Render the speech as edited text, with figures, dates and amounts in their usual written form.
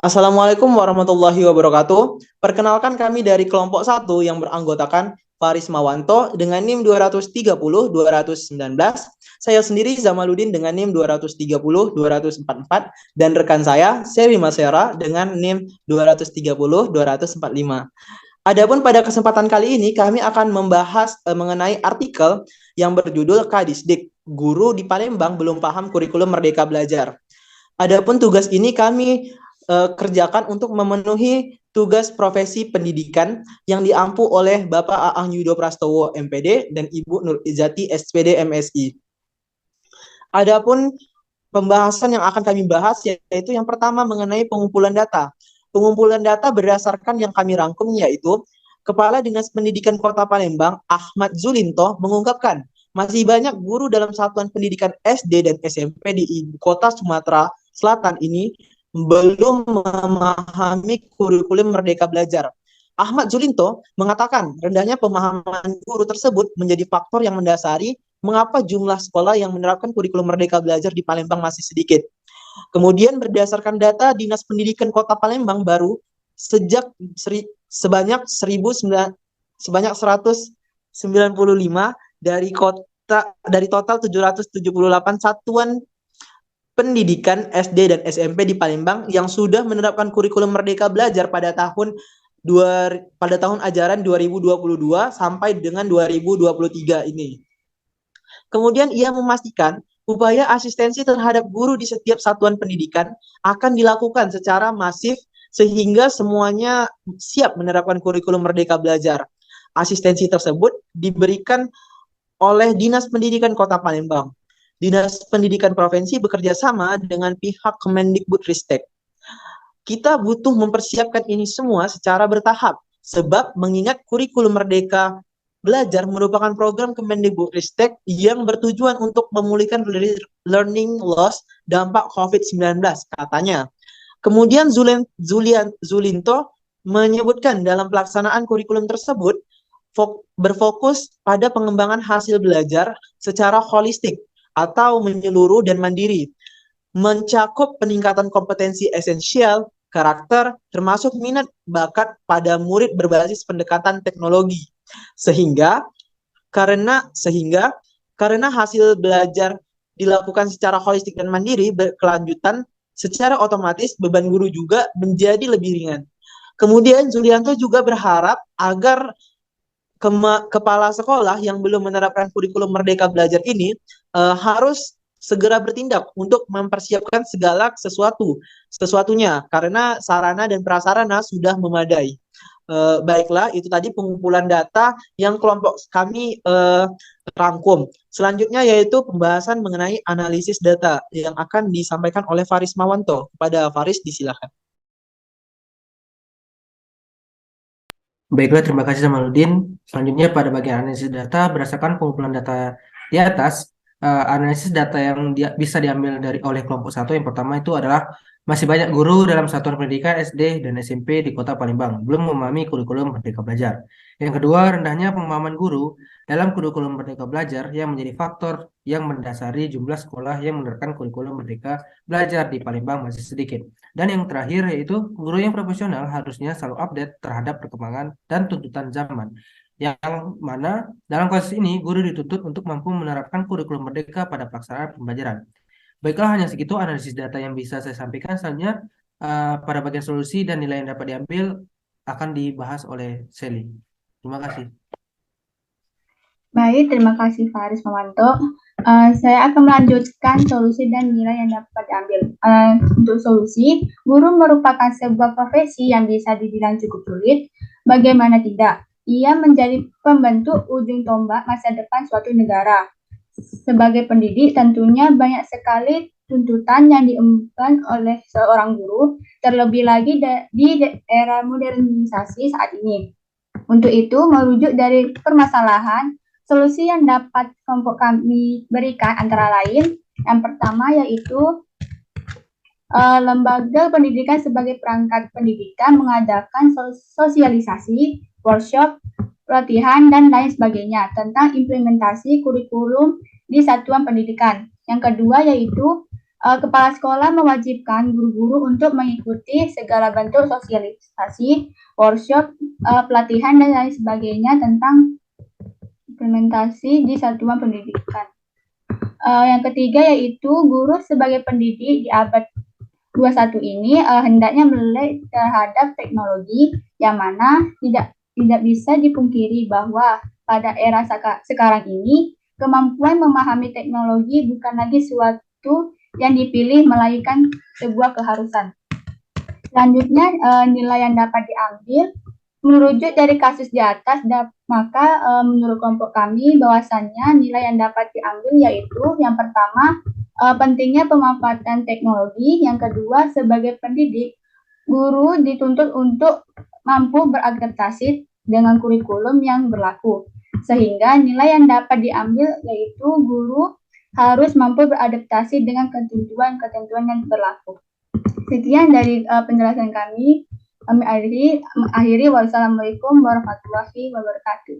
Assalamualaikum warahmatullahi wabarakatuh. Perkenalkan kami dari kelompok satu yang beranggotakan Faris Mawanto dengan NIM 230-219. Saya sendiri Zamaluddin dengan NIM 230-244 dan rekan saya Sewi Masera dengan NIM 230-245. Adapun pada kesempatan kali ini kami akan membahas mengenai artikel yang berjudul Kadisdik, Guru di Palembang Belum Paham Kurikulum Merdeka Belajar. Adapun tugas ini kami kerjakan untuk memenuhi tugas profesi pendidikan yang diampu oleh Bapak Aang Yudo Prastowo MPD dan Ibu Nur Izati SPD MSI. Adapun pembahasan yang akan kami bahas yaitu yang pertama mengenai pengumpulan data. Pengumpulan data berdasarkan yang kami rangkum yaitu Kepala Dinas Pendidikan Kota Palembang Ahmad Zulinto mengungkapkan masih banyak guru dalam satuan pendidikan SD dan SMP di ibu kota Sumatera Selatan ini belum memahami kurikulum Merdeka Belajar. Ahmad Zulinto mengatakan rendahnya pemahaman guru tersebut menjadi faktor yang mendasari mengapa jumlah sekolah yang menerapkan kurikulum Merdeka Belajar di Palembang masih sedikit. Kemudian berdasarkan data Dinas Pendidikan Kota Palembang baru sejak sebanyak 195 dari total 778 satuan pendidikan SD dan SMP di Palembang yang sudah menerapkan kurikulum Merdeka Belajar pada tahun ajaran 2022 sampai dengan 2023 ini. Kemudian ia memastikan upaya asistensi terhadap guru di setiap satuan pendidikan akan dilakukan secara masif sehingga semuanya siap menerapkan kurikulum Merdeka Belajar. Asistensi tersebut diberikan oleh Dinas Pendidikan Kota Palembang. Dinas Pendidikan Provinsi bekerja sama dengan pihak Kemendikbudristek. Kita butuh mempersiapkan ini semua secara bertahap, sebab mengingat kurikulum Merdeka Belajar merupakan program Kemendikbudristek yang bertujuan untuk memulihkan learning loss dampak COVID-19, katanya. Kemudian Zulinto menyebutkan dalam pelaksanaan kurikulum tersebut berfokus pada pengembangan hasil belajar secara holistik atau menyeluruh dan mandiri, mencakup peningkatan kompetensi esensial, karakter, termasuk minat bakat pada murid berbasis pendekatan teknologi. Sehingga karena hasil belajar dilakukan secara holistik dan mandiri berkelanjutan, secara otomatis beban guru juga menjadi lebih ringan. Kemudian Zulianto juga berharap agar kepala sekolah yang belum menerapkan kurikulum Merdeka Belajar ini harus segera bertindak untuk mempersiapkan segala sesuatunya karena sarana dan prasarana sudah memadai. Baiklah, itu tadi pengumpulan data yang kelompok kami rangkum. Selanjutnya yaitu pembahasan mengenai analisis data yang akan disampaikan oleh Faris Mawanto. Kepada Faris, disilakan. Baiklah, terima kasih Zamaluddin. Selanjutnya pada bagian analisis data berdasarkan pengumpulan data di atas, analisis data yang bisa diambil oleh kelompok satu yang pertama itu adalah masih banyak guru dalam satuan pendidikan SD dan SMP di Kota Palembang belum memahami kurikulum Merdeka Belajar. Yang kedua, rendahnya pemahaman guru dalam kurikulum Merdeka Belajar yang menjadi faktor yang mendasari jumlah sekolah yang menerapkan kurikulum Merdeka Belajar di Palembang masih sedikit. Dan yang terakhir yaitu guru yang profesional harusnya selalu update terhadap perkembangan dan tuntutan zaman. Yang mana dalam kasus ini guru dituntut untuk mampu menerapkan kurikulum merdeka pada pelaksanaan pembelajaran. Baiklah, hanya segitu analisis data yang bisa saya sampaikan. Selanjutnya pada bagian solusi dan nilai yang dapat diambil akan dibahas oleh Sally. Terima kasih. Baik, terima kasih Faris Mawanto. Saya akan melanjutkan solusi dan nilai yang dapat diambil. Untuk solusi, guru merupakan sebuah profesi yang bisa dibilang cukup sulit. Bagaimana tidak? Ia menjadi pembentuk ujung tombak masa depan suatu negara. Sebagai pendidik, tentunya banyak sekali tuntutan yang diemban oleh seorang guru, terlebih lagi di era modernisasi saat ini. Untuk itu, merujuk dari permasalahan, solusi yang dapat kelompok kami berikan antara lain, yang pertama yaitu lembaga pendidikan sebagai perangkat pendidikan mengadakan sosialisasi, workshop, pelatihan, dan lain sebagainya tentang implementasi kurikulum di satuan pendidikan. Yang kedua yaitu Kepala sekolah mewajibkan guru-guru untuk mengikuti segala bentuk sosialisasi, workshop, pelatihan, dan lain sebagainya tentang implementasi di satuan pendidikan. Yang ketiga yaitu guru sebagai pendidik di abad 21 ini hendaknya melek terhadap teknologi yang mana tidak bisa dipungkiri bahwa pada era sekarang ini kemampuan memahami teknologi bukan lagi suatu yang dipilih melainkan sebuah keharusan. Selanjutnya nilai yang dapat diambil merujuk dari kasus di atas, maka menurut kelompok kami bahwasannya nilai yang dapat diambil yaitu yang pertama pentingnya pemanfaatan teknologi, yang kedua sebagai pendidik guru dituntut untuk mampu beradaptasi dengan kurikulum yang berlaku, sehingga nilai yang dapat diambil yaitu guru harus mampu beradaptasi dengan ketentuan-ketentuan yang berlaku. Sekian dari penjelasan kami. Kami akhiri. Wassalamualaikum warahmatullahi wabarakatuh.